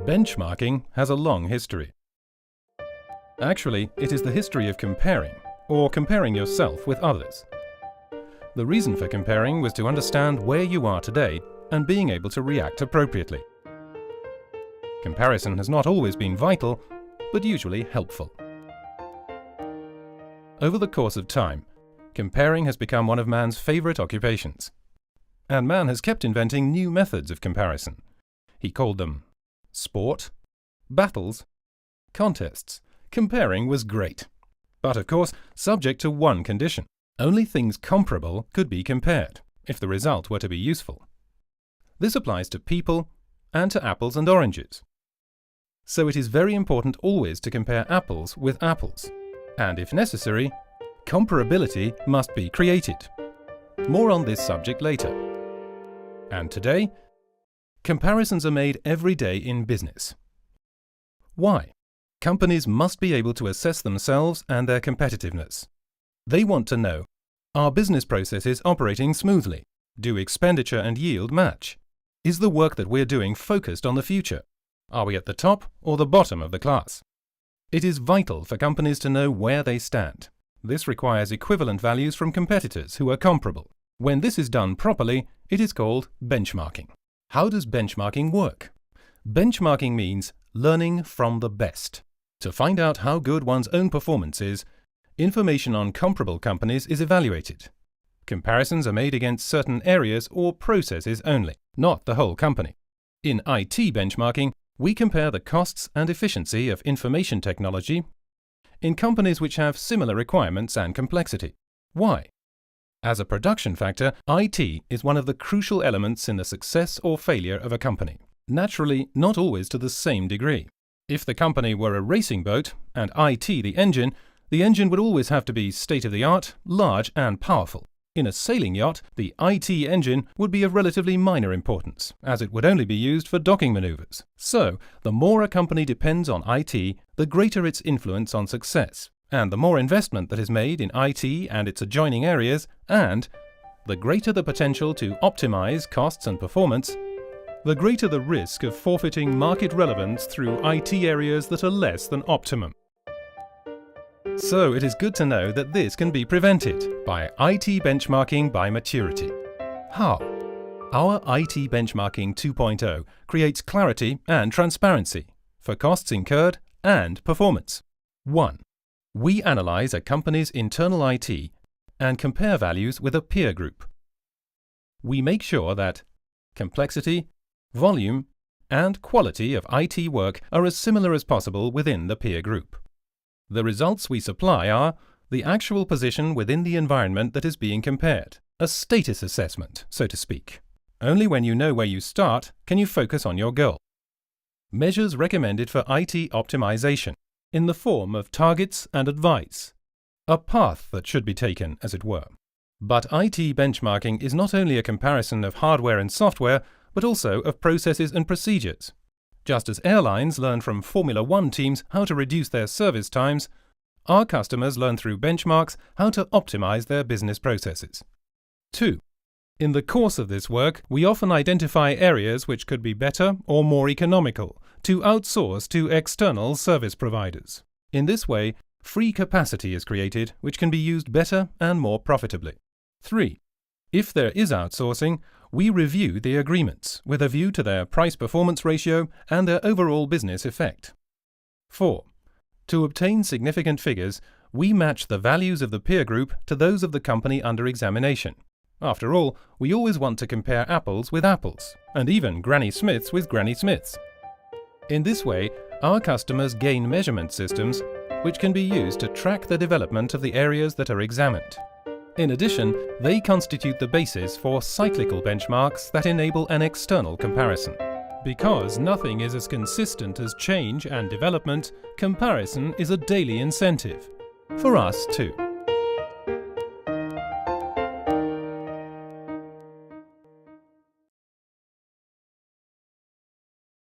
Benchmarking has a long history. Actually, it is the history of comparing, or comparing yourself with others. The reason for comparing was to understand where you are today and being able to react appropriately. Comparison has not always been vital, but usually helpful. Over the course of time, comparing has become one of man's favorite occupations. And man has kept inventing new methods of comparison. He called them sport, battles, contests. Comparing was great. But of course, subject to one condition. Only things comparable could be compared, if the result were to be useful. This applies to people and to apples and oranges. So it is very important always to compare apples with apples. And if necessary, comparability must be created. More on this subject later. And today, comparisons are made every day in business. Why? Companies must be able to assess themselves and their competitiveness. They want to know, are business processes operating smoothly? Do expenditure and yield match? Is the work that we're doing focused on the future? Are we at the top or the bottom of the class? It is vital for companies to know where they stand. This requires equivalent values from competitors who are comparable. When this is done properly, it is called benchmarking. How does benchmarking work? Benchmarking means learning from the best. To find out how good one's own performance is, information on comparable companies is evaluated. Comparisons are made against certain areas or processes only, not the whole company. In IT benchmarking, we compare the costs and efficiency of information technology in companies which have similar requirements and complexity. Why? As a production factor, IT is one of the crucial elements in the success or failure of a company. Naturally, not always to the same degree. If the company were a racing boat and IT the engine would always have to be state-of-the-art, large and powerful. In a sailing yacht, the IT engine would be of relatively minor importance, as it would only be used for docking maneuvers. So, the more a company depends on IT, the greater its influence on success, and the more investment that is made in IT and its adjoining areas, and the greater the potential to optimize costs and performance, the greater the risk of forfeiting market relevance through IT areas that are less than optimum. So it is good to know that this can be prevented by IT benchmarking by maturity. How? Our IT benchmarking 2.0 creates clarity and transparency for costs incurred and performance. 1. We analyze a company's internal IT and compare values with a peer group. We make sure that complexity, volume, and quality of IT work are as similar as possible within the peer group. The results we supply are the actual position within the environment that is being compared, a status assessment, so to speak. Only when you know where you start can you focus on your goal. Measures recommended for IT optimization, in the form of targets and advice. A path that should be taken, as it were. But IT benchmarking is not only a comparison of hardware and software, but also of processes and procedures. Just as airlines learn from Formula One teams how to reduce their service times, our customers learn through benchmarks how to optimize their business processes. 2. In the course of this work, we often identify areas which could be better or more economical to outsource to external service providers. In this way, free capacity is created which can be used better and more profitably. 3. If there is outsourcing, we review the agreements with a view to their price-performance ratio and their overall business effect. 4. To obtain significant figures, we match the values of the peer group to those of the company under examination. After all, we always want to compare apples with apples, and even Granny Smiths with Granny Smiths. In this way, our customers gain measurement systems which can be used to track the development of the areas that are examined. In addition, they constitute the basis for cyclical benchmarks that enable an external comparison. Because nothing is as consistent as change and development, comparison is a daily incentive. For us too.